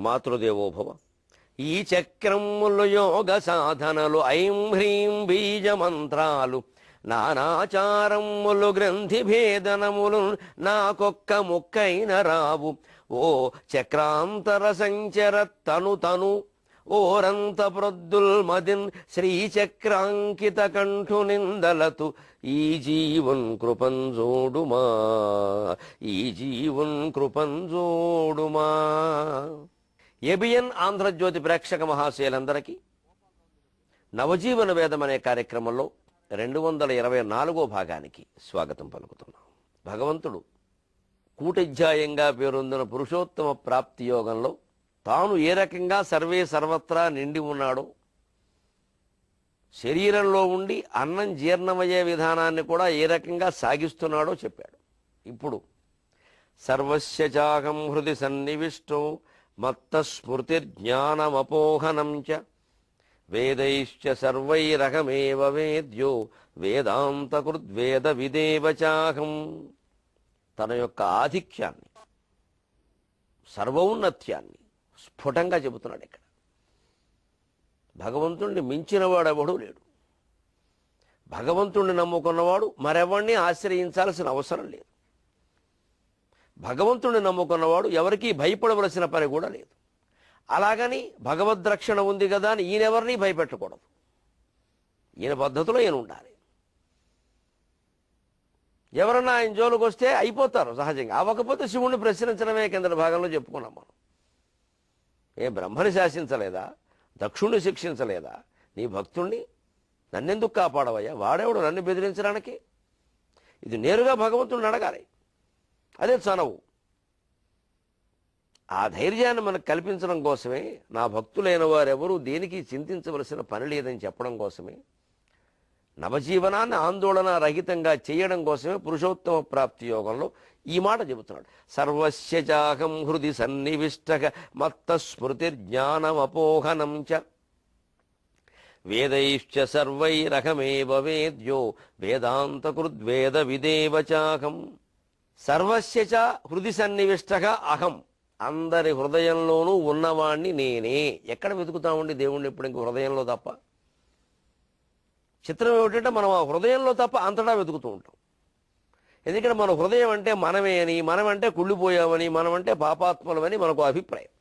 మాతృదేవోభవ. ఈ చక్రములు యోగ సాధనలు, ఐం హ్రీం బీజ మంత్రాలు, నానాచారములు గ్రంథి భేదనములు, నాకొక్క ముక్కైన రావు. ఓ చక్రాంతర సంచర తను తను, ఓరంత ప్రొద్దుల్ మదిన్ శ్రీచక్రాంకిత కంఠు నిందలతు, ఈ జీవన్ కృపంజోడుమా, ఈ జీవన్ కృపంజోడుమా. ఏబిఎన్ ఆంధ్రజ్యోతి ప్రేక్షక మహాశయులందరికీ నవజీవన వేదం అనే కార్యక్రమంలో 224వ భాగానికి స్వాగతం పలుకుతున్నాం. భగవంతుడు కూటధ్యాయంగా పేరొందిన పురుషోత్తమ ప్రాప్తి యోగంలో తాను ఏ రకంగా సర్వే సర్వత్రా నిండి ఉన్నాడో, శరీరంలో ఉండి అన్నం జీర్ణమయ్యే విధానాన్ని కూడా ఏ రకంగా సాగిస్తున్నాడో చెప్పాడు. ఇప్పుడు సర్వస్య చాహం హృది సన్నివిష్టో మత్త స్మృతిర్జ్ఞానమపోహనం చ, వేదైశ్చ సర్వైరహమేవ వేద్యో వేదాంతకృద్వేద విదేవ చాహం. తన యొక్క ఆధిక్యాన్ని, సర్వౌన్నత్యాన్ని స్ఫుటంగా చెబుతున్నాడు. ఇక్కడ భగవంతుణ్ణి మించినవాడెవడూ లేడు. భగవంతుణ్ణి నమ్ముకున్నవాడు మరెవరిని ఆశ్రయించాల్సిన అవసరం లేదు. భగవంతుణ్ణి నమ్ముకున్నవాడు ఎవరికీ భయపడవలసిన పని కూడా లేదు. అలాగని భగవద్రక్షణ ఉంది కదా అని ఈయనెవరిని భయపెట్టకూడదు. ఈయన పద్ధతిలో ఈయన ఉండాలి. ఎవరన్నా ఆయన జోలికి వస్తే అయిపోతారు సహజంగా. అవ్వకపోతే శివుణ్ణి ప్రశ్నించడమే కింద భాగంలో చెప్పుకున్నాం మనం. ఏ బ్రహ్మని శాసించలేదా, దక్షుణ్ణి శిక్షించలేదా, నీ భక్తుణ్ణి నన్నెందుకు కాపాడవయ్యా, వాడేవాడు నన్ను బెదిరించడానికి? ఇది నేరుగా భగవంతుడిని అడగాలి. అదే చనవు. ఆ ధైర్యాన్ని మనకు కల్పించడం కోసమే, నా భక్తులైన వారెవరూ దేనికి చింతించవలసిన పని లేదని చెప్పడం కోసమే, నవజీవనాన్ని ఆందోళన రహితంగా చేయడం కోసమే పురుషోత్తమ ప్రాప్తి యోగంలో ఈ మాట చెబుతున్నాడు. సర్వస్య చాహం హృది సన్నివిష్టః మత్త స్మృతిర్జ్ఞానమపోహనం చ, వేదైశ్చ సర్వైరహమేవ వేద్యో వేదాంతకృద్వేద విదేవ చాహం. సర్వస్య చ హృది సన్నివిష్టః అహం, అందరి హృదయంలోనూ ఉన్నవాణ్ణి నేనే. ఎక్కడ వెతుకుతామండి దేవుణ్ణి ఇప్పుడు? ఇంక హృదయంలో తప్ప. చిత్రం ఏమిటంటే మనం ఆ హృదయంలో తప్ప అంతటా వెతుకుతూ ఉంటాం. ఎందుకంటే మన హృదయం అంటే మనమే అని, మనం అంటే కుళ్ళిపోయామని, మనం అంటే పాపాత్మలమని మనకు అభిప్రాయం.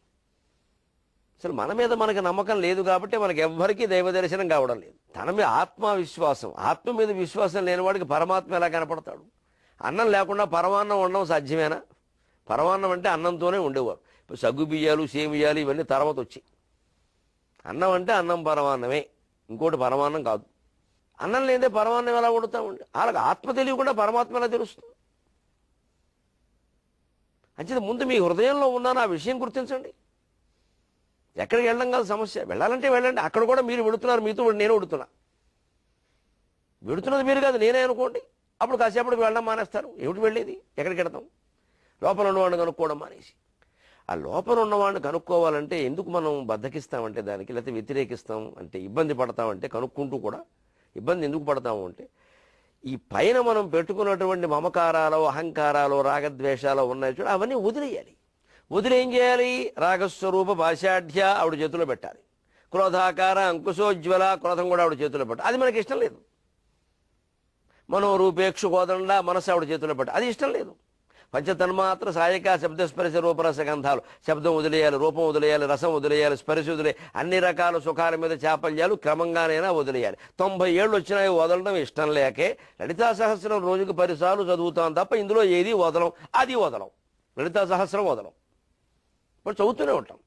అసలు మన మీద మనకి నమ్మకం లేదు కాబట్టి మనకి ఎవ్వరికీ దైవ దర్శనం కావడం లేదు. తన మీద ఆత్మవిశ్వాసం, ఆత్మ మీద విశ్వాసం లేనివాడికి పరమాత్మ ఎలా కనపడతాడు? అన్నం లేకుండా పరమాన్నం ఉండడం సాధ్యమేనా? పరమాన్నం అంటే అన్నంతోనే ఉండేవారు. ఇప్పుడు సగ్గు బియ్యాలు, సేమియాలు ఇవన్నీ తర్వాత వచ్చాయి. అన్నం అంటే అన్నం పరమాన్నమే, ఇంకోటి పరమాన్నం కాదు. అన్నం లేదే పరమాన్నం ఎలా వండుతామండి? అలాగే ఆత్మ తెలియకుండా పరమాత్మ ఎలా తెలుస్తుంది? అంచేత ముందు మీ హృదయంలో ఉన్నాను ఆ విషయం గుర్తించండి. ఎక్కడికి వెళ్ళడం కాదు సమస్య. వెళ్ళాలంటే వెళ్ళండి. అక్కడ కూడా మీరు వెళుతున్నారు, మీతో నేను వెళుతున్నా. వెళుతున్నది మీరు కాదు, నేనే అనుకోండి. అప్పుడు కాసేపటికి వెళ్ళడం మానేస్తారు. ఏమిటి వెళ్ళేది? ఎక్కడికి వెళతాం? లోపల ఉన్నవాడిని కనుక్కోవడం మానేసి. ఆ లోపల ఉన్నవాడిని కనుక్కోవాలంటే ఎందుకు మనం బద్దకిస్తామంటే దానికి, లేకపోతే వ్యతిరేకిస్తాం అంటే, ఇబ్బంది పడతామంటే కనుక్కుంటూ కూడా ఇబ్బంది ఎందుకు పడతాము అంటే, ఈ పైన మనం పెట్టుకున్నటువంటి మమకారాలు, అహంకారాలు, రాగద్వేషాలు ఉన్నాయి చూడ, అవన్నీ వదిలేయాలి. వదిలేం చేయాలి? రాగస్వరూప భాషాఢ్య ఆవిడ చేతిలో పెట్టాలి. క్రోధాకార అంకుశోజ్వల, క్రోధం కూడా ఆవిడ చేతిలో పెట్టాలి. అది మనకి ఇష్టం లేదు. మనోరూపేక్షు కోదండ, మనసు ఆవిడ చేతిలో పెట్టాలి. అది ఇష్టం లేదు. పంచతన్మాత్ర సాయక శబ్దస్పర్శ రూపరస గంధాలు. శబ్దం వదిలేయాలి, రూపం వదిలేయాలి, రసం వదిలేయాలి, స్పర్శ వదిలేయాలి. అన్ని రకాల సుఖాల మీద చాపల్యాలు క్రమంగానైనా వదిలేయాలి. 90 ఏళ్ళు వచ్చినాయి వదలడం ఇష్టం లేకే లలితా సహస్రం రోజుకు 10 సార్లు చదువుతాం తప్ప ఇందులో ఏది వదలం. అది వదలం. లలితా సహస్రం వదలం. ఇప్పుడు చదువుతూనే ఉంటాం.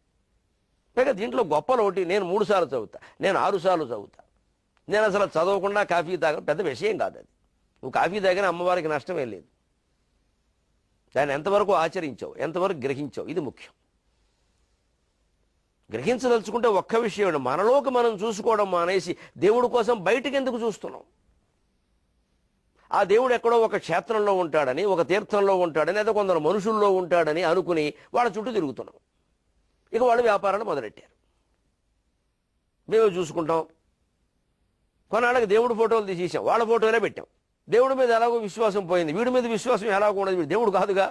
పైగా దీంట్లో గొప్పలు ఒకటి, నేను 3 సార్లు చదువుతా, నేను 6 సార్లు చదువుతా, నేను అసలు చదవకుండా కాఫీ తాగడం పెద్ద విషయం కాదు. అది నువ్వు కాఫీ తాగిన అమ్మవారికి నష్టమే లేదు. దాన్ని ఎంతవరకు ఆచరించావు, ఎంతవరకు గ్రహించావు, ఇది ముఖ్యం. గ్రహించదలుచుకుంటే ఒక్క విషయం, మనలోకి మనం చూసుకోవడం మానేసి దేవుడి కోసం బయటికి ఎందుకు చూస్తున్నాం? ఆ దేవుడు ఎక్కడో ఒక క్షేత్రంలో ఉంటాడని, ఒక తీర్థంలో ఉంటాడని, లేదా కొందరు మనుషుల్లో ఉంటాడని అనుకుని వాళ్ళ చుట్టూ తిరుగుతున్నాం. ఇక వాళ్ళు వ్యాపారాలు మొదలెట్టారు. మేము చూసుకుంటాం. కొన్నాళ్ళకి దేవుడి ఫోటోలు తీసేసాం, వాళ్ళ ఫోటోలే పెట్టాం. దేవుడి మీద ఎలాగో విశ్వాసం పోయింది, వీడి మీద విశ్వాసం ఎలాగో ఉండదు. వీడు దేవుడు కాదుగా.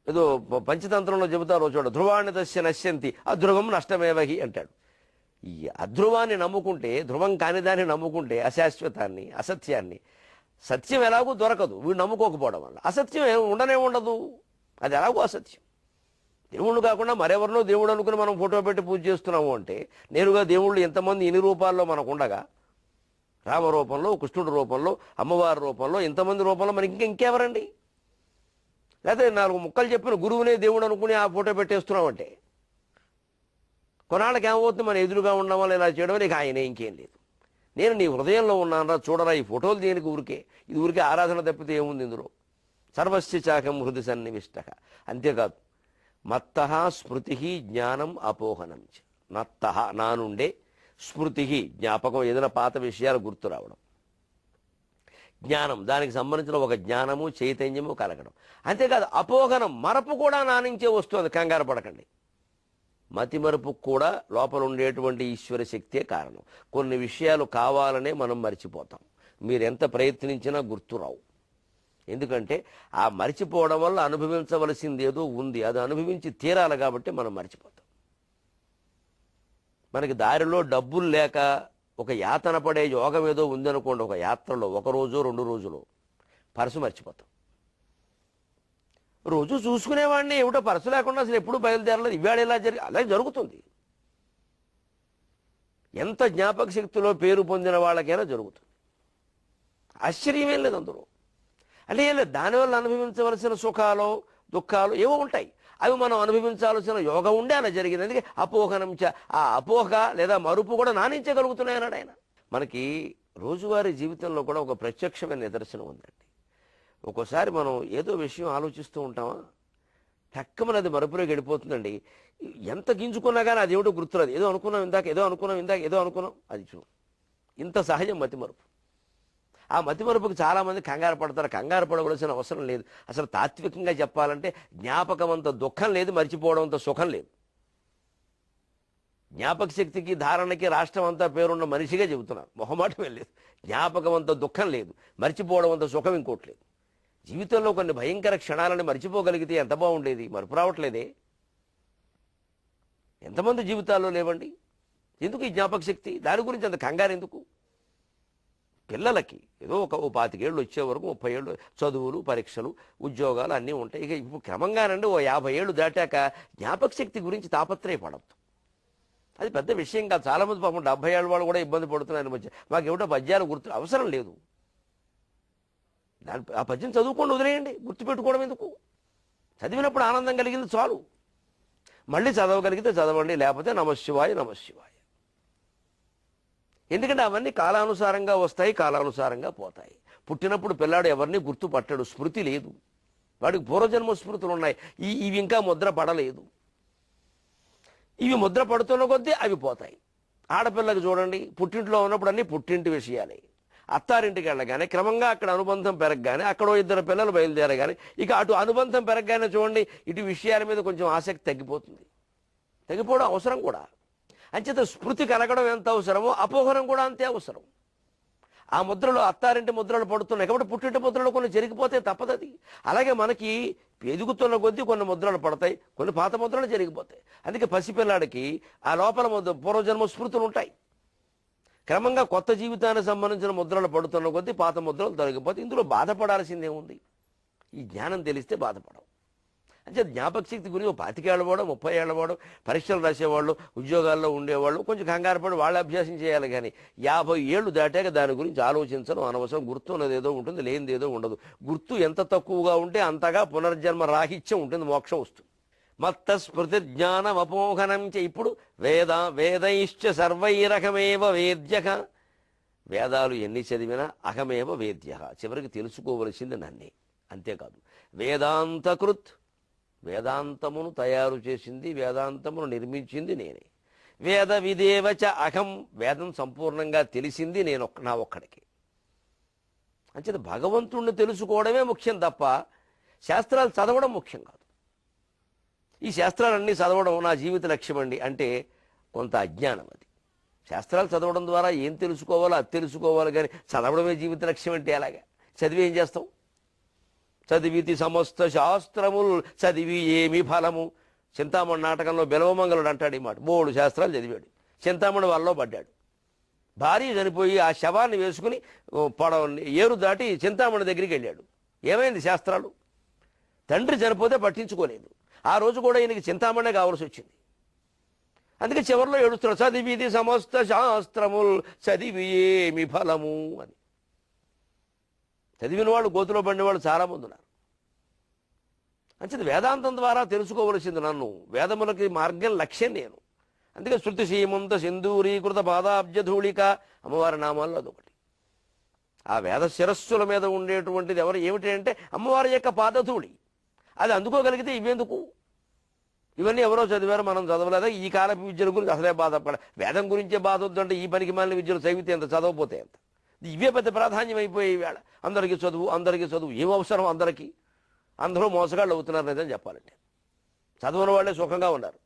ఏదో పంచతంత్రంలో చెబుతారో చూడ, ధ్రువాన్ని దశ్య నశ్యంతి అధ్రువం నష్టమేవహి అంటాడు. ఈ అధ్రువాన్ని నమ్ముకుంటే, ధ్రువం కాని దాన్ని నమ్ముకుంటే అశాశ్వతాన్ని, అసత్యాన్ని, సత్యం ఎలాగూ దొరకదు వీడు నమ్ముకోకపోవడం వల్ల. అసత్యం ఉండనే ఉండదు, అది ఎలాగో అసత్యం. దేవుళ్ళు కాకుండా మరెవరినో దేవుడు అనుకుని మనం ఫోటో పెట్టి పూజ చేస్తున్నాము అంటే, నేరుగా దేవుళ్ళు ఎంతమంది ఇన్ని రూపాల్లో మనకు ఉండగా, రామ రూపంలో, కృష్ణుడి రూపంలో, అమ్మవారి రూపంలో, ఇంతమంది రూపంలో మనకి ఇంకెవరండి? లేకపోతే 4 ముక్కలు చెప్పిన గురువునే దేవుడు అనుకుని ఆ ఫోటో పెట్టేస్తున్నామంటే కొన్నాళ్ళకి ఏమవుతుంది? మన ఎదురుగా ఉండడం వల్ల ఇలా చేయడం నీకు ఆయనే, ఇంకేం లేదు. నేను నీ హృదయంలో ఉన్నానరా, చూడరా, ఈ ఫోటోలు దేనికి ఊరికే? ఇది ఊరికే ఆరాధన తప్పితే ఏముంది ఇందులో? సర్వస్య చాకం హృది సన్నివిష్ట. అంతేకాదు, మత్త స్మృతి జ్ఞానం అపోహనం చ. నత్త నా నుండే, స్మృతి జ్ఞాపకం, ఏదైనా పాత విషయాలు గుర్తు రావడం, జ్ఞానం దానికి సంబంధించిన ఒక జ్ఞానము చైతన్యము కలగడం. అంతేకాదు అపోహనం, మరపు కూడా నా నుంచే వస్తుంది. కంగారు పడకండి. మతి మరుపు కూడా లోపల ఉండేటువంటి ఈశ్వర శక్తే కారణం. కొన్ని విషయాలు కావాలనే మనం మర్చిపోతాం. మీరు ఎంత ప్రయత్నించినా గుర్తురావు. ఎందుకంటే ఆ మర్చిపోవడం వల్ల అనుభవించవలసింది ఏదో ఉంది, అది అనుభవించి తీరాలి కాబట్టి మనం మర్చిపోతాం. మనకి దారిలో డబ్బులు లేక ఒక యాతన పడే యోగం ఏదో ఉందనుకోండి, ఒక యాత్రలో 1 రోజు 2 రోజులు పర్సు మర్చిపోతాం. రోజు చూసుకునేవాడిని, ఏమిటో పర్సు లేకుండా అసలు ఎప్పుడు బయలుదేరలేదు, ఇవాళ ఇలా అలాగే జరుగుతుంది. ఎంత జ్ఞాపక శక్తిలో పేరు పొందిన వాళ్ళకైనా జరుగుతుంది. ఆశ్చర్యమేం లేదు అందులో. అంటే ఏం లేదు, దానివల్ల అనుభవించవలసిన సుఖాలు దుఃఖాలు ఏవో ఉంటాయి, అవి మనం అనుభవించాల్సిన యోగం ఉండే అలా జరిగింది. అందుకే అపోహనం ఆ అపోహ లేదా మరుపు కూడా నానించగలుగుతున్నాయి అన్నాడు ఆయన. మనకి రోజువారీ జీవితంలో కూడా ఒక ప్రత్యక్షమైన నిదర్శనం ఉందండి. ఒక్కోసారి మనం ఏదో విషయం ఆలోచిస్తూ ఉంటామా, టక్కమని అది మరుపులోకి వెళ్ళిపోతుందండి. ఎంత గింజుకున్నా కానీ అది ఏమిటో గుర్తురాదు. ఏదో అనుకున్నాం ఇందాక, ఏదో అనుకున్నాం, అది ఇంత సహజం మతి మరుపు. ఆ మతి మరుపుకి చాలామంది కంగారు పడతారు. కంగారు పడవలసిన అవసరం లేదు. అసలు తాత్వికంగా చెప్పాలంటే జ్ఞాపకం అంత దుఃఖం లేదు, మర్చిపోవడం అంత సుఖం లేదు. జ్ఞాపక శక్తికి ధారణకి రాష్ట్రం అంతా పేరున్న మనిషిగా చెబుతున్నారు, మొహమాటమే లేదు. జ్ఞాపకం అంత దుఃఖం లేదు, మర్చిపోవడం అంత సుఖం ఇంకోటి లేదు. జీవితంలో కొన్ని భయంకర క్షణాలను మర్చిపోగలిగితే ఎంత బాగుండేది. మరుపు రావట్లేదే. ఎంతమంది జీవితాల్లో లేవండి. ఎందుకు ఈ జ్ఞాపక శక్తి? దాని గురించి అంత కంగారు ఎందుకు? పిల్లలకి ఏదో ఒక 25 ఏళ్ళు వచ్చే వరకు 30 ఏళ్ళు చదువులు, పరీక్షలు, ఉద్యోగాలు అన్నీ ఉంటాయి. ఇక ఇప్పుడు క్రమంగానండి 50 ఏళ్ళు దాటాక జ్ఞాపక శక్తి గురించి తాపత్రయపడద్దు. అది పెద్ద విషయం కాదు. చాలామంది పాపం 70 ఏళ్ళ వాళ్ళు కూడా ఇబ్బంది పడుతున్నారు. మధ్య మాకు ఏమిటో పద్యాలు గుర్తు అవసరం లేదు. ఆ పద్యం చదువుకోండి, వదిలేయండి. గుర్తుపెట్టుకోవడం ఎందుకు? చదివినప్పుడు ఆనందం కలిగింది చాలు. మళ్ళీ చదవగలిగితే చదవండి, లేకపోతే నమశివాయ నమశివాయ. ఎందుకంటే అవన్నీ కాలానుసారంగా వస్తాయి, కాలానుసారంగా పోతాయి. పుట్టినప్పుడు పిల్లాడు ఎవరిని గుర్తుపట్టడు, స్మృతి లేదు. వాడికి పూర్వజన్మ స్మృతులు ఉన్నాయి, ఇవి ఇంకా ముద్ర పడలేదు. ఇవి ముద్ర పడుతున్న కొద్దీ అవి పోతాయి. ఆడపిల్లకి చూడండి, పుట్టింట్లో ఉన్నప్పుడు అన్నీ పుట్టింటి విషయాలే. అత్తారింటికి వెళ్ళగానే క్రమంగా అక్కడ అనుబంధం పెరగగానే, అక్కడో 2 పిల్లలు బయలుదేరగానే, ఇక అటు అనుబంధం పెరగగానే చూడండి, ఇటు విషయాల మీద కొంచెం ఆసక్తి తగ్గిపోతుంది. తగ్గిపోవడం అవసరం కూడా. అంచేత స్మృతి కలగడం ఎంత అవసరమో అపోహనం కూడా అంతే అవసరం. ఆ ముద్రలు, అత్తారింటి ముద్రలు పడుతున్నాయి కాబట్టి పుట్టింటి ముద్రలు కొన్ని జరిగిపోతే తప్పదది. అలాగే మనకి ఎదుగుతున్న కొద్దీ కొన్ని ముద్రలు పడతాయి, కొన్ని పాత ముద్రలు జరిగిపోతాయి. అందుకే పసిపిల్లాడికి ఆ లోపల పూర్వజన్మ స్మృతులు ఉంటాయి. క్రమంగా కొత్త జీవితానికి సంబంధించిన ముద్రలు పడుతున్న కొద్దీ పాత ముద్రలు తొలగిపోతాయి. ఇందులో బాధపడాల్సిందేముంది? ఈ జ్ఞానం తెలిస్తే బాధపడవు. అంటే జ్ఞాపక శక్తి గురించి 25 ఏళ్ళ వాడు, 30 ఏళ్ళ వాడు, పరీక్షలు రాసేవాళ్ళు, ఉద్యోగాల్లో ఉండేవాళ్ళు కొంచెం కంగారు పడి వాళ్ళు అభ్యాసం చేయాలి. కానీ 50 ఏళ్ళు దాటాక దాని గురించి ఆలోచించడం అనవసరం. గుర్తు ఉన్నది ఏదో ఉంటుంది, లేనిది ఏదో ఉండదు. గుర్తు ఎంత తక్కువగా ఉంటే అంతగా పునర్జన్మ రాహిత్యం ఉంటుంది, మోక్షం వస్తుంది. మత్త స్మృతి జ్ఞానం అపోహనం చ. ఇప్పుడు వేదైశ్చ సర్వైరహమేవ వేద్యక. వేదాలు ఎన్ని చదివినా అహమేవ వేద్య, చివరికి తెలుసుకోవలసింది నన్నే. అంతేకాదు వేదాంతకృత్, వేదాంతమును తయారు చేసింది, వేదాంతమును నిర్మించింది నేనే. వేద విదేవచ అహం, వేదం సంపూర్ణంగా తెలిసింది నేను నా ఒక్కడికి. అంచేత భగవంతుణ్ణి తెలుసుకోవడమే ముఖ్యం తప్ప శాస్త్రాలు చదవడం ముఖ్యం కాదు. ఈ శాస్త్రాలన్నీ చదవడం నా జీవిత లక్ష్యం అండి అంటే కొంత అజ్ఞానం అది. శాస్త్రాలు చదవడం ద్వారా ఏం తెలుసుకోవాలో అది తెలుసుకోవాలి, కానీ చదవడమే జీవిత లక్ష్యం అంటే ఎలాగా? చదివి ఏం చేస్తాం? చదివితి సమస్త శాస్త్రముల్ చదివి ఏమి ఫలము. చింతామణి నాటకంలో బిలవమంగళుడు అంటాడు ఈ మాట. 3 శాస్త్రాలు చదివాడు. చింతామణి వాళ్ళలో పడ్డాడు. భార్య చనిపోయి ఆ శవాన్ని వేసుకుని ఏరు దాటి చింతామణి దగ్గరికి వెళ్ళాడు. ఏమైంది శాస్త్రాలు? తండ్రి చనిపోతే పట్టించుకోలేదు. ఆ రోజు కూడా ఈయనకి చింతామణే కావాల్సి వచ్చింది. అందుకే చివరిలో ఏడుస్తున్నాడు, చదివిది సమస్త శాస్త్రముల్ చదివి ఏమి ఫలము అని. చదివిన వాళ్ళు గోతులో పడిన వాళ్ళు చాలామంది ఉన్నారు. అంచేది వేదాంతం ద్వారా తెలుసుకోవలసింది నన్ను. వేదములకి మార్గం లక్ష్యం నేను. అందుకే శృతి సీమంత సింధూరీకృత పాదాబ్జధూళిక అమ్మవారి నామాల్లో అదొకటి. ఆ వేద శిరస్సుల మీద ఉండేటువంటిది ఏమిటి అంటే అమ్మవారి యొక్క పాదధూళి. అది అందుకోగలిగితే ఇవేందుకు? ఇవన్నీ ఎవరో చదివారో మనం చదవలేదా? ఈ కాలపు విద్యల గురించి అసలే బాధపడ, వేదం గురించే బాధ వద్దంటే ఈ పనికి మాలిన విద్యలు చదివితే ఎంత, చదవపోతే ఎంత. ఇవే పెద్ద ప్రాధాన్యం అయిపోయి వేళ అందరికీ చదువు ఏం అవసరం అందరికీ? అందరూ మోసగాళ్ళు అవుతున్నారు లేదని చెప్పాలంటే. చదవని వాళ్ళే సుఖంగా ఉన్నారు.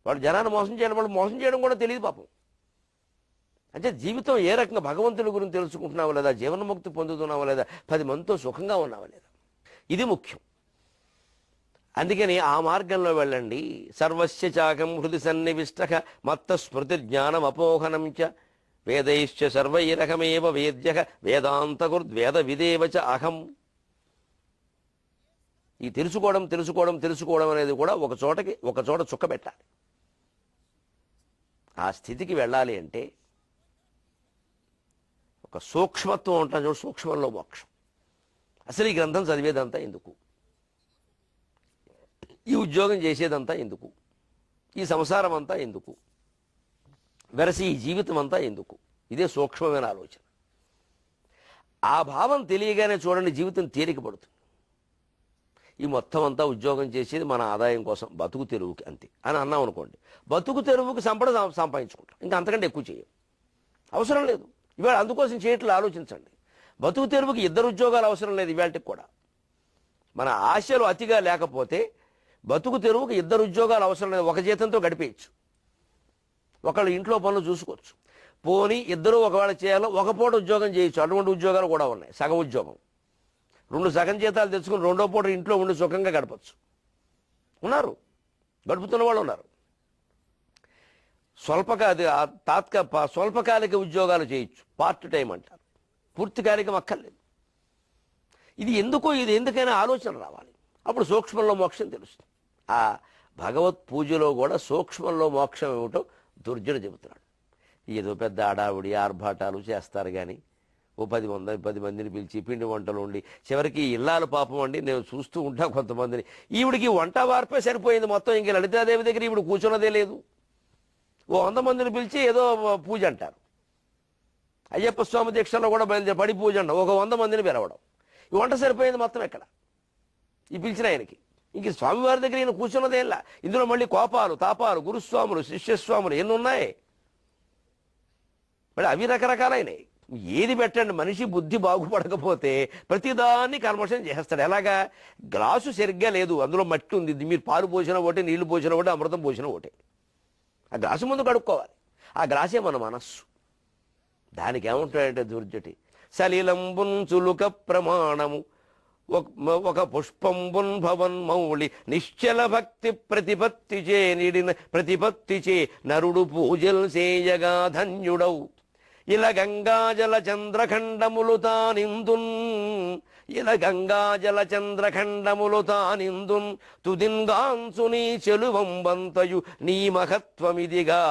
వాళ్ళు జనాన్ని మోసం చేయడం, వాళ్ళు మోసం చేయడం కూడా తెలియదు పాపం. అంటే జీవితం ఏ రకంగా భగవంతుని గురించి తెలుసుకుంటున్నావా లేదా, జీవన్ముక్తి పొందుతున్నావా లేదా, 10 మందితో సుఖంగా ఉన్నావా లేదా, ఇది ముఖ్యం. అందుకని ఆ మార్గంలో వెళ్ళండి. సర్వస్య చాకం హృది సన్నివిష్ట మత్త స్మృతి జ్ఞానం అపోహనం చ వేదైశ్చ సర్వైరకమేవ వేద్య వేదాంతగుర్వేద విదేవచ అహం. ఈ తెలుసుకోవడం అనేది కూడా ఒక చోట చుక్క పెట్టాలి. ఆ స్థితికి వెళ్ళాలి అంటే ఒక సూక్ష్మత్వం ఉంటుంది చూడు, సూక్ష్మంలో మోక్షం. అసలు ఈ గ్రంథం చదివేదంతా ఎందుకు, ఈ ఉద్యోగం చేసేదంతా ఎందుకు, ఈ సంసారం అంతా ఎందుకు, వెరసి ఈ జీవితం అంతా ఎందుకు, ఇదే సూక్ష్మమైన ఆలోచన. ఆ భావం తెలియగానే చూడండి జీవితం తేలిక పడుతుంది. ఈ మొత్తం అంతా ఉద్యోగం చేసేది మన ఆదాయం కోసం, బతుకు తెరువుకి అంతే అని అన్నాం అనుకోండి, బతుకు తెరువుకి సంపాదించుకుంటాం. ఇంకా అంతకంటే ఎక్కువ చేయం, అవసరం లేదు. ఇవాళ అందుకోసం చేయట్లు ఆలోచించండి. బతుకు తెరువుకి 2 ఉద్యోగాలు అవసరం లేదు ఇవాళకి కూడా. మన ఆశలు అతిగా లేకపోతే బతుకు తెరువుకి 2 ఉద్యోగాలు అవసరం లేదు. ఒక జీతంతో గడిపేయచ్చు, ఒకళ్ళు ఇంట్లో పనులు చూసుకోవచ్చు. పోనీ 2 ఒకవేళ చేయాలో ఒక పూట ఉద్యోగం చేయొచ్చు. అటువంటి ఉద్యోగాలు కూడా ఉన్నాయి. సగం ఉద్యోగం, 2 సగం జీతాలు తెచ్చుకుని 2వ పూట ఇంట్లో ఉండి సుఖంగా గడపచ్చు. గడుపుతున్న వాళ్ళు ఉన్నారు. స్వల్పకాలిక ఉద్యోగాలు చేయొచ్చు, పార్ట్ టైం అంటారు. పూర్తికాలికం అక్కర్లేదు. ఇది ఎందుకైనా ఆలోచన రావాలి. అప్పుడు సూక్ష్మంలో మోక్షం తెలుస్తుంది. ఆ భగవత్ పూజలో కూడా సూక్ష్మంలో మోక్షం ఏమిటో దుర్జన చెబుతున్నాడు. ఏదో పెద్ద ఆడావిడి ఆర్భాటాలు చేస్తారు కానీ ఓ 10 మందిని పిలిచి పిండి వంటలు ఉండి చివరికి ఇల్లాలు పాపం అండి, నేను చూస్తూ ఉంటా కొంతమందిని, ఈవిడికి వంట వార్పే సరిపోయింది మొత్తం, ఇంక లలితాదేవి దగ్గర ఈవిడ కూర్చున్నదే లేదు. ఓ 100 మందిని పిలిచి ఏదో పూజ అంటారు. అయ్యప్ప స్వామి దీక్షలో కూడా బయలుదేరి పడి పూజ అంటాం, ఒక 100 మందిని పిలవడం. ఈ వంట సరిపోయింది మొత్తం ఎక్కడ ఈ పిలిచిన ఆయనకి. ఇంక స్వామివారి దగ్గర ఈయన కూర్చున్నదేలా. ఇందులో మళ్ళీ కోపాలు తాపాలు, గురుస్వాములు శిష్యస్వాములు ఎన్ని ఉన్నాయి, మరి అవి రకరకాలైనవి. ఏది పెట్టండి, మనిషి బుద్ధి బాగుపడకపోతే ప్రతిదాన్ని కల్మషం చేస్తాడు. ఎలాగా? గ్లాసు సరిగ్గా లేదు, అందులో మట్టి ఉంది, మీరు పాలు పోసిన ఒకటి, నీళ్లు పోసిన ఒకటి, అమృతం పోసిన ఒకటి. ఆ గ్లాసు ముందు కడుక్కోవాలి. ఆ గ్లాసే మన మనస్సు. దానికి ఏముంటాడంటే దుర్జటి సలిలంబున్ చులుక ప్రమాణము ఒక పుష్పంబున్ భవన్ మౌళి నిశ్చల భక్తి ప్రతిపత్తి చే నరుడు పూజలు చేయగా ధన్యుడవు. ఇలా గంగాజల చంద్రఖండములు తానిందున్ తుదిన్గాంసు నీ చెలువంబంతయు నీ మహత్వమిదిగా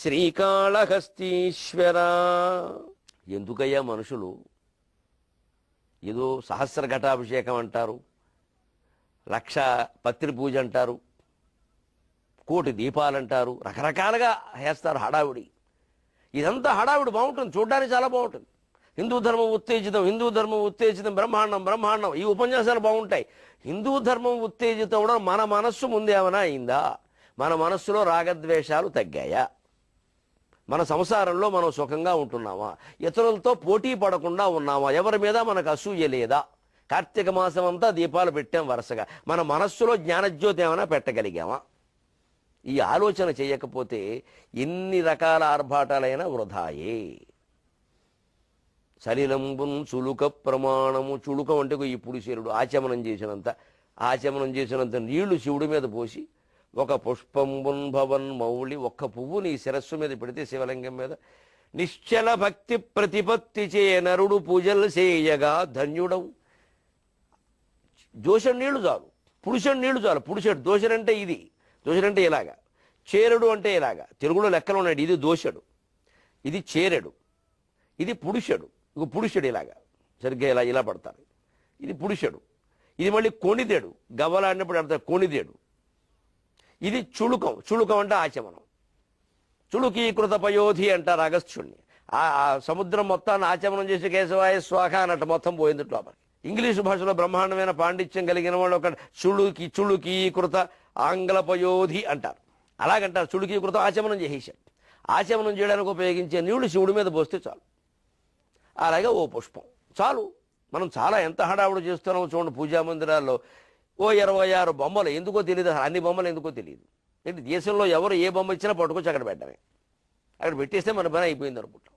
శ్రీకాళహస్తీశ్వర. ఎందుకయ్యా మనుషులు ఏదో సహస్ర ఘటాభిషేకం అంటారు, 1,00,000 పత్రి పూజ అంటారు, 1,000,000 దీపాలంటారు, రకరకాలుగా వేస్తారు హడావుడి. ఇదంతా హడావుడి బాగుంటుంది, చూడడానికి చాలా బాగుంటుంది. హిందూ ధర్మం ఉత్తేజితం, బ్రహ్మాండం ఈ ఉపన్యాసాలు బాగుంటాయి. హిందూ ధర్మం ఉత్తేజితం కూడా మన మనస్సు ముందేమైనా అయిందా? మన మనస్సులో రాగద్వేషాలు తగ్గాయా? మన సంసారంలో మనం సుఖంగా ఉంటున్నామా? ఇతరులతో పోటీ పడకుండా ఉన్నామా? ఎవరి మీద మనకు అసూయ లేదా? కార్తీక మాసం అంతా దీపాలు పెట్టాం వరుసగా. మన మనస్సులో జ్ఞానజ్యోతి ఏమైనా పెట్టగలిగామా? ఈ ఆలోచన చేయకపోతే ఎన్ని రకాల ఆర్భాటాలైనా వృధాయే. సలిలంబున్ చులుక ప్రమాణము. చులుకం అంటే ఈ పురుషేరుడు ఆచమనం చేసినంత నీళ్లు శివుడి మీద పోసి ఒక పుష్పంబున్ భవన్ మౌళి, ఒక్క పువ్వు నీ శిరస్సు మీద పెడితే శివలింగం మీద నిశ్చల భక్తి ప్రతిపత్తి చే నరుడు పూజలు చేయగా ధన్యుడవు. దోషం నీళ్లు చాలు, పురుషుడు నీళ్లు చాలు. పురుషుడు దోషడంటే ఇది, దోషడంటే ఇలాగా, చేరుడు అంటే ఇలాగా. తెలుగులో లెక్కలు ఉన్నాడు. ఇది దోషడు, ఇది చేరెడు, ఇది పురుషుడు. ఇక పురుషుడు ఇలాగా సరిగ్గా ఇలా పడతారు. ఇది పురుషుడు. ఇది మళ్ళీ కొణిదేడు, గవ్వలాడినప్పుడు అర్థం కొణిదేడు. ఇది చుళుకం. చుళుకం అంటే ఆచమనం. చుళుకీకృత పయోధి అంటారు అగస్త్యుణ్ణి. ఆ సముద్రం మొత్తాన్ని ఆచమనం చేసి కేశవాయ స్వాహ అన్నట్టు మొత్తం పోయింది లోపలికి. ఇంగ్లీషు భాషలో బ్రహ్మాండమైన పాండిత్యం కలిగిన వాళ్ళు ఒక చుళుకీకృత ఆంగ్లపయోధి అంటారు. అలాగంటారు. చుళుకీకృతం ఆచమనం చేసేశాడు. ఆచమనం చేయడానికి ఉపయోగించే నీళ్లు శివుడి మీద పోస్తే చాలు. అలాగే ఓ పుష్పం చాలు. మనం చాలా ఎంత హడావుడు చేస్తున్నామో చూడండి. పూజా మందిరాల్లో ఓ 26 బొమ్మలు. ఎందుకో తెలియదు, అన్ని బొమ్మలు ఎందుకో తెలియదు. ఏంటి దేశంలో ఎవరు ఏ బొమ్మ ఇచ్చినా పట్టుకొచ్చి అక్కడ పెట్టడమే. అక్కడ పెట్టేస్తే మన పని అయిపోయింది అనుకుంటాం.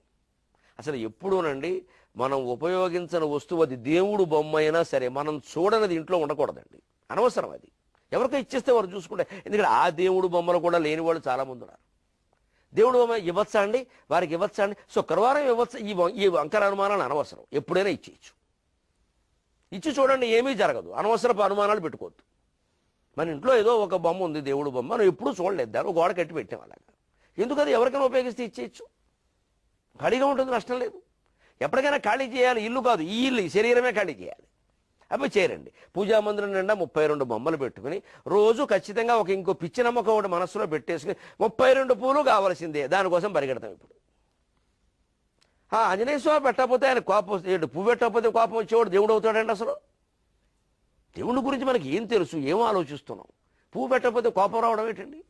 అసలు ఎప్పుడూనండి మనం ఉపయోగించిన వస్తువు అది దేవుడు బొమ్మ అయినా సరే మనం చూడనది ఇంట్లో ఉండకూడదండి. అనవసరం అది. ఎవరికో ఇచ్చేస్తే వారు చూసుకుంటే. ఎందుకంటే ఆ దేవుడు బొమ్మలు కూడా లేని వాళ్ళు చాలామంది ఉన్నారు. దేవుడు బొమ్మ ఇవ్వచ్చా అండి, వారికి ఇవ్వచ్చా అండి, శుక్రవారం ఇవ్వచ్చు. ఈ వంకర అనుమానాలు అనవసరం. ఎప్పుడైనా ఇచ్చేయచ్చు. ఇచ్చి చూడండి, ఏమీ జరగదు. అనవసరపు అనుమానాలు పెట్టుకోవద్దు. మన ఇంట్లో ఏదో ఒక బొమ్మ ఉంది, దేవుడు బొమ్మ, మనం ఎప్పుడూ చూడలేదు. దాన్ని గోడ కట్టి పెట్టాం. అలాగా ఎందుకది ఎవరికైనా ఉపయోగిస్తే ఇచ్చేయచ్చు. ఖాళీగా ఉంటుంది, నష్టం లేదు. ఎప్పటికైనా ఖాళీ చేయాలి. ఇల్లు కాదు, ఈ ఇల్లు, ఈ శరీరమే ఖాళీ చేయాలి. అవి చేరండి. పూజా మందిరం నిండా 32 బొమ్మలు పెట్టుకుని రోజు ఖచ్చితంగా ఇంకో పిచ్చి నమ్మకం ఒకటి మనస్సులో పెట్టేసుకుని 32 పూలు కావాల్సిందే. దానికోసం పరిగెడతాం. ఇప్పుడు ఆంజనేయ స్వామి పెట్టకపోతే ఆయన కోపం వస్తుంది. పువ్వు పెట్టకపోతే కోపం వచ్చేవాడు దేవుడు అవుతాడండి. అసలు దేవుడి గురించి మనకి ఏం తెలుసు, ఏం ఆలోచిస్తున్నాం? పువ్వు పెట్టకపోతే కోపం రావడం ఏంటండి?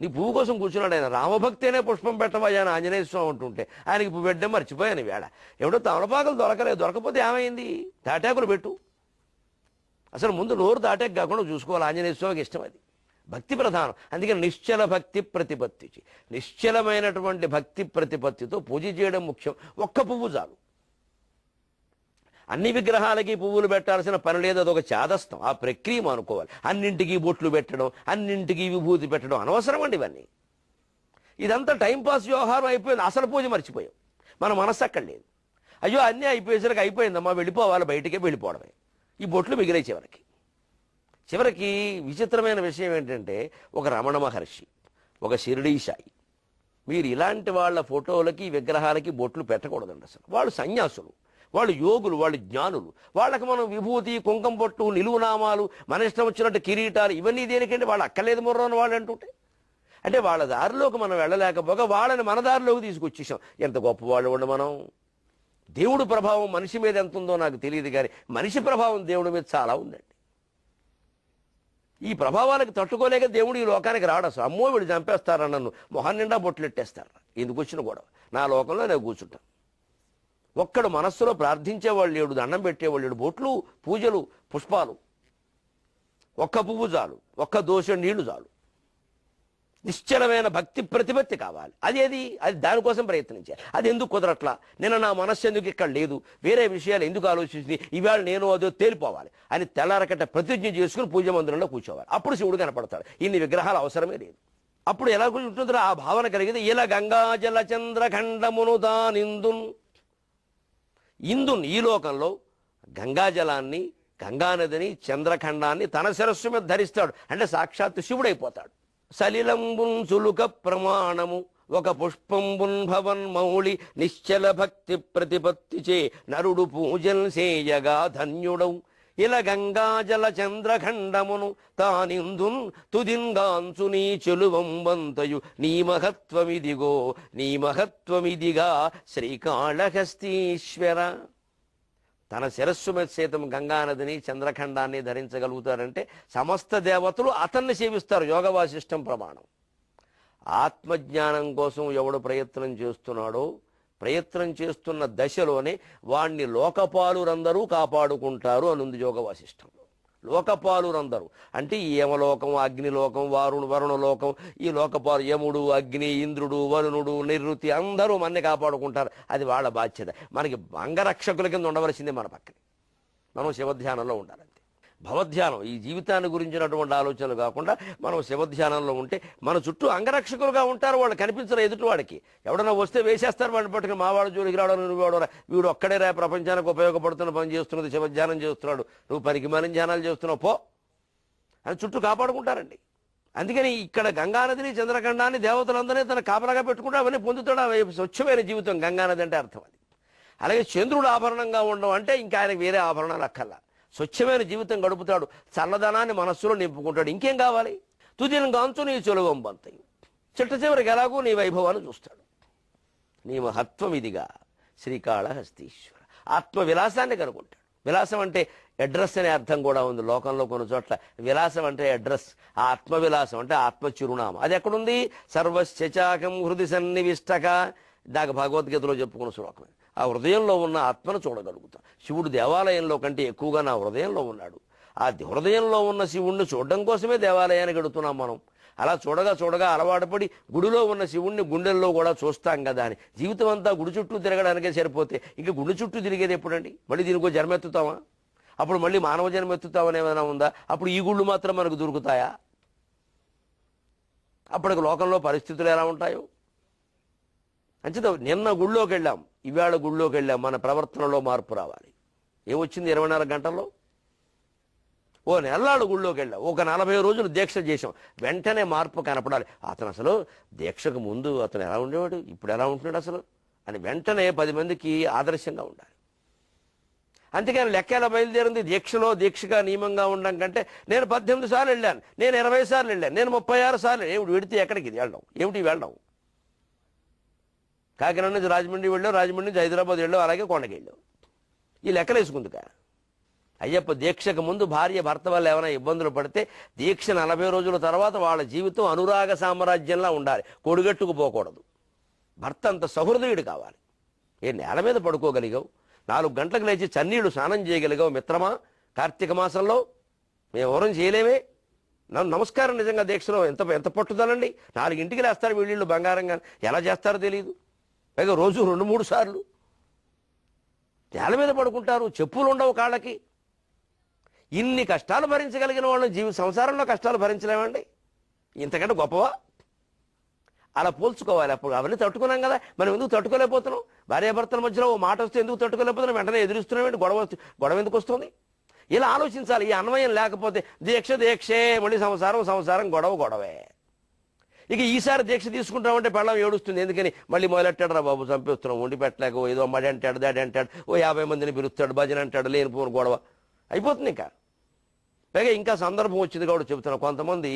నీ పువ్వు కోసం కూర్చున్నాడు ఆయన. రామభక్తేనే పుష్పం పెట్టవయ్యా అని ఆంజనేయ స్వామి అంటుంటే ఆయనకి పువ్వు పెట్టడం మర్చిపోయాను. వేళ ఎవడో తమలపాకులు దొరకలేదు. దొరకపోతే ఏమైంది? తాటాకులు పెట్టు. అసలు ముందు నోరు తాటాకు కాకుండా చూసుకోవాలి. ఆంజనేయ స్వామికి ఇష్టం అది. భక్తి ప్రధానం. అందుకని నిశ్చల భక్తి ప్రతిపత్తి. నిశ్చలమైనటువంటి భక్తి ప్రతిపత్తితో పూజ చేయడం ముఖ్యం. ఒక్క పువ్వు చాలు. అన్ని విగ్రహాలకి పువ్వులు పెట్టాల్సిన పని లేదు. అదొక చాదస్తం. ఆ ప్రక్రియ అనుకోవాలి. అన్నింటికీ బొట్లు పెట్టడం, అన్నింటికీ విభూతి పెట్టడం అనవసరం అండి. ఇవన్నీ ఇదంతా టైంపాస్ వ్యవహారం అయిపోయింది. అసలు పూజ మర్చిపోయాం. మన మనస్సు అక్కడ లేదు. అయ్యో అన్నీ అయిపోయేసరికి అయిపోయిందమ్మా, వెళ్ళిపోవాలి, బయటికే వెళ్ళిపోవడమే. ఈ బొట్లు మిగిలే చివరికి విచిత్రమైన విషయం ఏంటంటే ఒక రమణ మహర్షి, ఒక షిరిడీ సాయి, మీరు ఇలాంటి వాళ్ళ ఫోటోలకి విగ్రహాలకి బొట్లు పెట్టకూడదండి. అసలు వాళ్ళు సన్యాసులు, వాళ్ళు యోగులు, వాళ్ళు జ్ఞానులు. వాళ్ళకి మనం విభూతి, కుంకం బొట్టు, నిలువునామాలు, మన ఇష్టం వచ్చినట్టు కిరీటాలు ఇవన్నీ దేనికంటే వాళ్ళు అక్కర్లేదు మొర్రని వాళ్ళు అంటుంటే. అంటే వాళ్ళ దారిలోకి మనం వెళ్ళలేకపోగా వాళ్ళని మన దారిలోకి తీసుకొచ్చేసాం. ఎంత గొప్పవాళ్ళు ఉండి మనం. దేవుడు ప్రభావం మనిషి మీద ఎంత ఉందో నాకు తెలియదు, కానీ మనిషి ప్రభావం దేవుడి మీద చాలా ఉందండి. ఈ ప్రభావాలకు తట్టుకోలేక దేవుడు ఈ లోకానికి రాడు. అసలు అమ్మో వీళ్ళు చంపేస్తారా నన్ను, మొహం నిండా బొట్లు ఎట్టేస్తారా, ఎందుకు వచ్చిన గొడవ, నా లోకంలో నేను కూర్చుంటాను. ఒక్కడు మనస్సులో ప్రార్థించేవాళ్ళు లేడు, దండం పెట్టేవాళ్ళు లేడు. బొట్లు, పూజలు, పుష్పాలు, ఒక్క పువ్వు చాలు, ఒక్క దోషం నీళ్లు చాలు. నిశ్చలమైన భక్తి ప్రతిపత్తి కావాలి. అది దానికోసం ప్రయత్నించాలి. అది ఎందుకు కుదరట్లా, నిన్న నా మనస్సు ఎందుకు ఇక్కడ లేదు, వేరే విషయాలు ఎందుకు ఆలోచించింది, ఇవాళ నేను అదో తేలిపోవాలి అని తెల్లారకట్ట ప్రతిజ్ఞ చేసుకుని పూజ మందిరంలో కూర్చోవాలి. అప్పుడు శివుడు కనపడతాడు. ఇన్ని విగ్రహాలు అవసరమే లేదు. అప్పుడు ఎలా ఉంటుందో ఆ భావన కలిగింది. ఇలా గంగా జల చంద్రఖండమును దానిందున్. ఇందున్ ఈ లోకంలో గంగాజలాన్ని, గంగానదిని, చంద్రఖండాన్ని తన శిరస్సు మీద ధరిస్తాడు. అంటే సాక్షాత్తు శివుడైపోతాడు. సలిలంబున్ చులుక ప్రమాణము ఒక పుష్పంబున్ భవన్ మౌళి నిశ్చల భక్తి ప్రతిపత్తి చే నరుడు పూజల్ సేయగా ధన్యుడవు. ఇలా గంగాజల చంద్రఖండమును తానిందున్ తుదింగాంచు నీ చెలువంబంతయు నీ మహత్వమిదిగా శ్రీకాళహస్తీశ్వర. తన శిరస్సు మీద సైతం గంగానదిని, చంద్రఖండాన్ని ధరించగలుగుతారంటే సమస్త దేవతలు అతన్ని సేవిస్తారు. యోగ వాసిష్టం ప్రమాణం. ఆత్మజ్ఞానం కోసం ఎవడు ప్రయత్నం చేస్తున్నాడో, ప్రయత్నం చేస్తున్న దశలోనే వాణ్ణి లోకపాలురందరూ కాపాడుకుంటారు అనుంది యోగ వాసిష్టం. లోకపాలురందరూ అంటే ఈ యమలోకం, అగ్నిలోకం, వరుణలోకం, ఈ లోకపాలు యముడు, అగ్ని, ఇంద్రుడు, వరుణుడు, నివృత్తి అందరూ మనని కాపాడుకుంటారు. అది వాళ్ళ బాధ్యత. మనకి అంగరక్షకుల కింద ఉండవలసిందే మన పక్కన. మనం శివధ్యానంలో ఉండాలి. భవధ్యానం ఈ జీవితాన్ని గురించినటువంటి ఆలోచనలు కాకుండా మనం శివధ్యానంలో ఉంటే మన చుట్టూ అంగరక్షకులుగా ఉంటారు. వాళ్ళు కనిపించరు ఎదుటి వాడికి. ఎవడన్నా వస్తే వేసేస్తారు వాడిని పట్టుకుని, మావాడు జోలికి రావడం, నువ్వు వీడు ఒక్కడే రా ప్రపంచానికి ఉపయోగపడుతున్న పని చేస్తున్నది, శివధ్యానం చేస్తున్నాడు, నువ్వు పనికి మాలిన ధ్యానాలు చేస్తున్నావు పో అని చుట్టూ కాపాడుకుంటారండి. అందుకని ఇక్కడ గంగానదిని, చంద్రఖండాన్ని దేవతలందరినీ తన కాపలాగా పెట్టుకుంటూ అవన్నీ పొందుతాడు. స్వచ్ఛమైన జీవితం గంగానది అంటే అర్థం అది. అలాగే చంద్రుడు ఆభరణంగా ఉండడం అంటే ఇంకా ఆయనకు వేరే ఆభరణాలు అక్కర్లా. స్వచ్ఛమైన జీవితం గడుపుతాడు, చల్లదనాన్ని మనస్సులో నింపుకుంటాడు. ఇంకేం కావాలి? తుదిని గాంచు నీ చొలువంబంతయు, చిట్ట చివరికి ఎలాగూ నీ వైభవాన్ని చూస్తాడు. నీ మహత్వం ఇదిగా శ్రీకాళహస్తీశ్వర. ఆత్మ విలాసాన్ని కనుకుంటాడు. విలాసం అంటే అడ్రస్ అనే అర్థం కూడా ఉంది లోకంలో కొన్ని చోట్ల. విలాసం అంటే అడ్రస్, ఆత్మ విలాసం అంటే ఆత్మ చిరునామా. అది ఎక్కడుంది? సర్వశ్చాకం హృది సన్నివిష్టక, దాకా భగవద్గీతలో చెప్పుకున్న శ్లోకమే. ఆ హృదయంలో ఉన్న ఆత్మను చూడగలుగుతాం. శివుడు దేవాలయంలో కంటే ఎక్కువగా నా హృదయంలో ఉన్నాడు. ఆ హృదయంలో ఉన్న శివుణ్ణి చూడడం కోసమే దేవాలయానికి వెడుతున్నాం మనం. అలా చూడగా చూడగా అలవాటుపడి గుడిలో ఉన్న శివుణ్ణి గుండెల్లో కూడా చూస్తాం కదా అని జీవితం అంతా గుడి చుట్టూ తిరగడానికే సరిపోతే ఇంక గుడి చుట్టూ తిరిగేది ఎప్పుడండి? మళ్ళీ దీనికో జన్మెత్తుతామా? అప్పుడు మళ్ళీ మానవ జన్మెత్తుతామని ఏమైనా ఉందా? అప్పుడు ఈ గుళ్ళు మాత్రం మనకు దొరుకుతాయా? అప్పటికి లోకంలో పరిస్థితులు ఎలా ఉంటాయో అంచేత నిన్న గుళ్ళోకి వెళ్ళాం, ఇవాళ గుళ్ళోకి వెళ్ళాం. మన ప్రవర్తనలో మార్పు రావాలి. ఏమొచ్చింది 24 గంటల్లో? ఓ నెలలాడు గుళ్ళోకి వెళ్ళాం, ఒక 40 రోజులు దీక్ష చేసాం, వెంటనే మార్పు కనపడాలి. అతను అసలు దీక్షకు ముందు అతను ఎలా ఉండేవాడు, ఇప్పుడు ఎలా ఉంటున్నాడు అసలు అని వెంటనే 10 మందికి ఆదర్శంగా ఉండాలి. అంతేకాని లెక్క ఎలా బయలుదేరింది? దీక్షగా నియమంగా ఉండడం కంటే నేను 18 సార్లు వెళ్ళాను, నేను 20 సార్లు వెళ్ళాను, నేను 36 సార్లు. ఏమిటి వెడితే ఎక్కడికి వెళ్ళడం? ఏమిటి వెళ్ళడం? కాకినాడ నుంచి రాజమండ్రి వెళ్ళాం, రాజమండ్రి నుంచి హైదరాబాద్ వెళ్ళాం, అలాగే కొండకి వెళ్ళాం. ఈ లెక్కలు వేసుకుందిక. అయ్యప్ప దీక్షకు ముందు భార్య భర్త వల్ల ఏమైనా ఇబ్బందులు పడితే దీక్ష 40 రోజుల తర్వాత వాళ్ళ జీవితం అనురాగ సామ్రాజ్యంలా ఉండాలి, కొడుగట్టుకు పోకూడదు. భర్త అంత సహృదయుడు కావాలి. నేల మీద పడుకోగలిగావు, 4 గంటలకు లేచి చన్నీళ్లు స్నానం చేయగలిగావు మిత్రమా? కార్తీక మాసంలో మేము ఎవరం చేయలేమే. నమస్కారం. నిజంగా దీక్షలో ఎంత పట్టుదలండి. 4 లేస్తారు వీళ్ళు బంగారంగా, ఎలా చేస్తారో తెలియదు. పైగా రోజు 2-3 సార్లు నేల మీద పడుకుంటారు, చెప్పులు ఉండవు కాళ్ళకి. ఇన్ని కష్టాలు భరించగలిగిన వాళ్ళని సంసారంలో కష్టాలు భరించలేమండి? ఇంతకంటే గొప్పవా? అలా పోల్చుకోవాలి. అప్పుడు అవన్నీ తట్టుకున్నాం కదా, మనం ఎందుకు తట్టుకోలేకపోతున్నాం? భార్యాభర్తల మధ్యలో ఓ మాట వస్తే ఎందుకు తట్టుకోలేకపోతున్నాం? వెంటనే ఎదురుస్తున్నామేంటి? గొడవ ఎందుకు వస్తుంది? ఇలా ఆలోచించాలి. ఈ అన్వయం లేకపోతే దీక్షే, మళ్ళీ సంసారం గొడవే. ఇక ఈసారి దీక్ష తీసుకుంటామంటే పెళ్ళం ఏడుస్తుంది. ఎందుకని? మళ్ళీ మొదలెట్టాడు, రా బాబు చంపేస్తున్నాం, వండి పెట్టలేక ఏదో అమ్మడి అంటాడు, దాడి అంటాడు, ఓ 50 మందిని పిలుస్తాడు, భజన అంటాడు, లేనిపోని గొడవ అయిపోతుంది. పైగా ఇంకా సందర్భం వచ్చింది కాబట్టి చెబుతున్నాం. కొంతమంది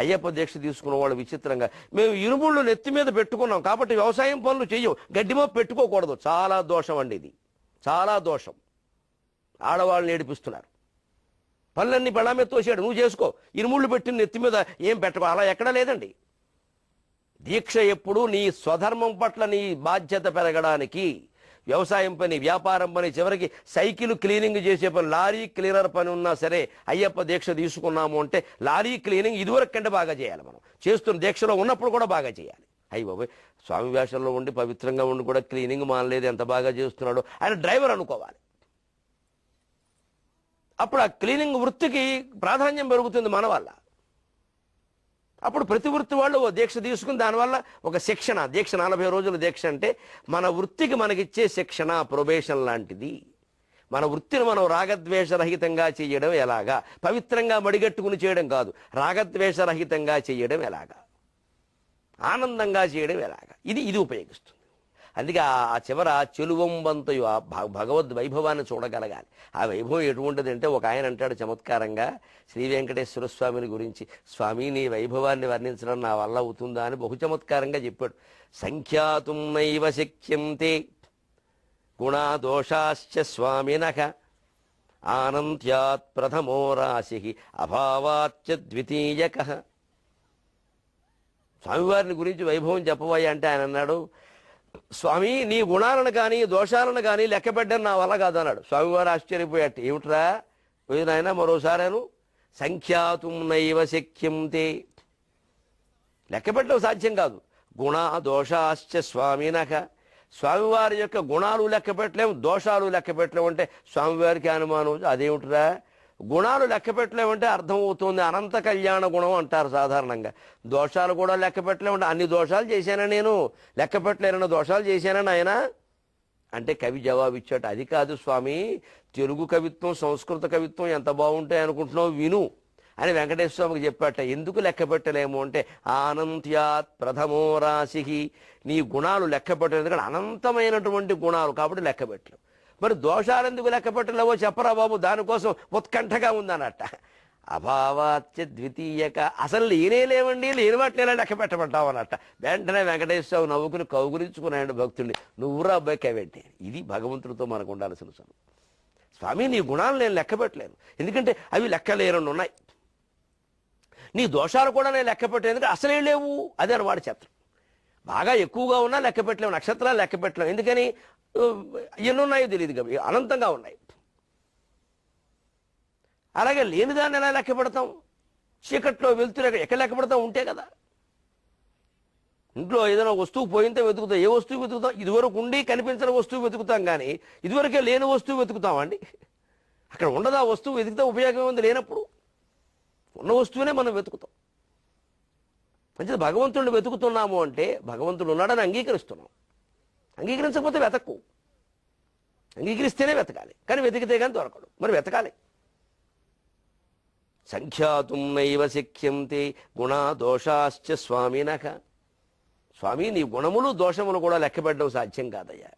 అయ్యప్ప దీక్ష తీసుకున్న వాళ్ళు విచిత్రంగా, మేము ఇనుముళ్ళు నెత్తి మీద పెట్టుకున్నాం కాబట్టి వ్యవసాయం పనులు చెయ్యం, గడ్డిమో పెట్టుకోకూడదు. చాలా దోషం అండి ఇది, చాలా దోషం. ఆడవాళ్ళని ఏడిపిస్తున్నారు. పనులన్నీ పెళ్ళాం మీద తోసాడు, నువ్వు చేసుకో, ఇనుముళ్ళు పెట్టిన నెత్తి మీద ఏం పెట్టుకో, అలా ఎక్కడా లేదండి. దీక్ష ఎప్పుడు నీ స్వధర్మం పట్ల నీ బాధ్యత పెరగడానికి, వ్యవసాయం పని, వ్యాపారం పని, చివరికి సైకిల్ క్లీనింగ్ చేసే పని, లారీ క్లీనర్ పని ఉన్నా సరే అయ్యప్ప దీక్ష తీసుకున్నాము అంటే లారీ క్లీనింగ్ ఇదివరకు కంటే బాగా చేయాలి. మనం చేస్తున్న దీక్షలో ఉన్నప్పుడు కూడా బాగా చేయాలి. అయ్యి బాబోయ్, స్వామి వేషంలో ఉండి పవిత్రంగా ఉండి కూడా క్లీనింగ్ మానలేదు, ఎంత బాగా చేస్తున్నాడు. ఆయన డ్రైవర్ అనుకోవాలి. అప్పుడు ఆ క్లీనింగ్ వృత్తికి ప్రాధాన్యం పెరుగుతుంది మన వల్ల. అప్పుడు ప్రతి వృత్తి వాళ్ళు ఓ దీక్ష తీసుకుని దానివల్ల ఒక శిక్షణ, దీక్ష 40 రోజుల దీక్ష అంటే మన వృత్తికి మనకిచ్చే శిక్షణ, ప్రొబేషన్ లాంటిది. మన వృత్తిని మనం రాగద్వేషరహితంగా చేయడం ఎలాగా? పవిత్రంగా మడిగట్టుకుని చేయడం కాదు, రాగద్వేషరహితంగా చేయడం ఎలాగా, ఆనందంగా చేయడం ఎలాగా, ఇది ఉపయోగిస్తుంది. అందుకే ఆ చివర చెలువంబంతయు ఆ భగవద్ వైభవాన్ని చూడగలగాలి. ఆ వైభవం ఎటువంటిది అంటే, ఒక ఆయన అంటాడు చమత్కారంగా శ్రీ వెంకటేశ్వర స్వామిని గురించి, స్వామి నీ వైభవాన్ని వర్ణించడం నా వల్ల అవుతుందా అని బహు చమత్కారంగా చెప్పాడు. సంఖ్యాతుం నైవ శక్యంతే గుణాదోషాశ్చ స్వామినః ఆనంత్యాత్ ప్రథమో రాశి అభావాచ్చ ద్వితీయకః. స్వామివారిని గురించి వైభవం చెప్పబోయా అంటే ఆయన అన్నాడు, స్వామి నీ గుణాలను కానీ దోషాలను కానీ లెక్కపెట్టడం నా వల్ల కాదన్నాడు. స్వామివారు ఆశ్చర్యపోయాట, ఏమిట్రా నాయన మరోసారాను సంఖ్యాతుం నైవ శక్యంతే, లెక్క పెట్టడం సాధ్యం కాదు. గుణ దోషాశ్చ స్వామినక, స్వామివారి యొక్క గుణాలు లెక్క పెట్టలేము, దోషాలు లెక్క పెట్టలేము అంటే స్వామివారికి అనుమానం. అదేమిటిరా, గుణాలు లెక్క పెట్టలేమంటే అర్థమవుతుంది అనంత కళ్యాణ గుణం అంటారు సాధారణంగా. దోషాలు కూడా లెక్క పెట్టలేమంటే అన్ని దోషాలు చేశానా నేను, లెక్క పెట్టలేనన్న దోషాలు చేశానని ఆయన అంటే కవి జవాబిచ్చాడు, అది కాదు స్వామి, తెలుగు కవిత్వం సంస్కృత కవిత్వం ఎంత బాగుంటాయి అనుకుంటున్నావు విను అని వెంకటేశ్వర స్వామికి చెప్పాట. ఎందుకు లెక్క పెట్టలేము అంటే అనంత్యాత్ ప్రథమో రాశి, నీ గుణాలు లెక్క పెట్టలేదు, ఎందుకంటే అనంతమైనటువంటి గుణాలు కాబట్టి లెక్క పెట్టలేవు. మరి దోషాలు ఎందుకు లెక్క పెట్టలేవో చెప్పరా బాబు, దానికోసం ఉత్కంఠగా ఉందన్నట్ట. అభావాత్య ద్వితీయక, అసలు లేనే లేవండి, లేని వాటిని ఎలా లెక్క పెట్టమంటావు అన్నట్ట. వెంటనే వెంకటేశ్వర స్వామి నవ్వుకుని కౌగులించుకున్నాడు భక్తుల్ని, నువ్వురా అబ్బాయి కవేంటి. ఇది భగవంతుడితో మనకు ఉండాల్సిన సమయం. స్వామి నీ గుణాలు నేను లెక్క పెట్టలేను, ఎందుకంటే అవి లెక్కలేరని ఉన్నాయి. నీ దోషాలు కూడా నేను లెక్క పెట్టలేదు, ఎందుకంటే అసలే లేవు. అదే వాడి చిత్రం. బాగా ఎక్కువగా ఉన్నా లెక్క పెట్టలేము, నక్షత్రాలు లెక్క పెట్టలేము, ఎందుకని ఎన్నున్నాయో తెలియదు కాబట్టి అనంతంగా ఉన్నాయి. అలాగే లేనిదాన్ని ఎలా లెక్క పెడతాం, చీకట్లో వెళ్తున్నా ఎక్కడ లెక్క పెడతాం, ఉంటే కదా. ఇంట్లో ఏదైనా వస్తువు పోయింతే వెతుకుతాం, ఏ వస్తువు వెతుకుతాం, ఇదివరకు ఉండి కనిపించిన వస్తువు వెతుకుతాం, కానీ ఇదివరకే లేని వస్తువు వెతుకుతామండి. అక్కడ ఉండదు ఆ వస్తువు, వెతికితే ఉపయోగం ఉంది, లేనప్పుడు ఉన్న వస్తువునే మనం వెతుకుతాం. మంచిది, భగవంతుడిని వెతుకుతున్నాము అంటే భగవంతుడు ఉన్నాడని అంగీకరిస్తున్నాం. అంగీకరించకపోతే వెతక్కు, అంగీకరిస్తేనే వెతకాలి, కానీ వెతికితే కానీ దొరకడు, మరి వెతకాలి. సంఖ్యాతుం నైవ శక్యంతే గుణా దోషాశ్చ స్వామినక, స్వామి నీ గుణములు దోషములు కూడా లెక్కపెట్టడం సాధ్యం కాదయ్యా.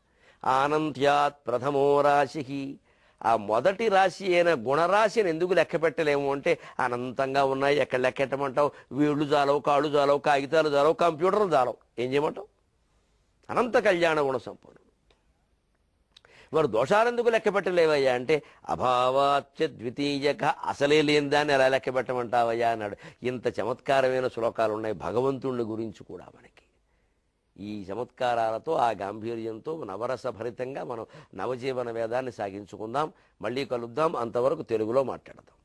అనంత్యాత్ ప్రథమో రాశి, ఆ మొదటి రాశి అయిన గుణరాశిని ఎందుకు లెక్క పెట్టలేము అంటే అనంతంగా ఉన్నాయి, ఎక్కడ లెక్కెట్టమంటావు, వీళ్ళు జాలవు, కాళ్ళు జాలవు, కాగితాలు జాలవు, కంప్యూటర్లు జాలవు, ఏం చేయమంటావు. అనంత కళ్యాణ గుణ సంపూర్ణుడు. మరి దోషాలు ఎందుకు లెక్క పెట్టలేవయ్యా అంటే అభావాచ్య ద్వితీయక, అసలే లేని దాన్ని ఎలా లెక్క పెట్టమంటావయ్యా అన్నాడు. ఇంత చమత్కారమైన శ్లోకాలు ఉన్నాయి భగవంతుడి గురించి కూడా మనకి. ఈ చమత్కారాలతో ఆ గాంభీర్యంతో నవరసభరితంగా మనం నవజీవన వేదాన్ని సాగించుకుందాం. మళ్ళీ కలుద్దాం, అంతవరకు తెలుగులో మాట్లాడదాం.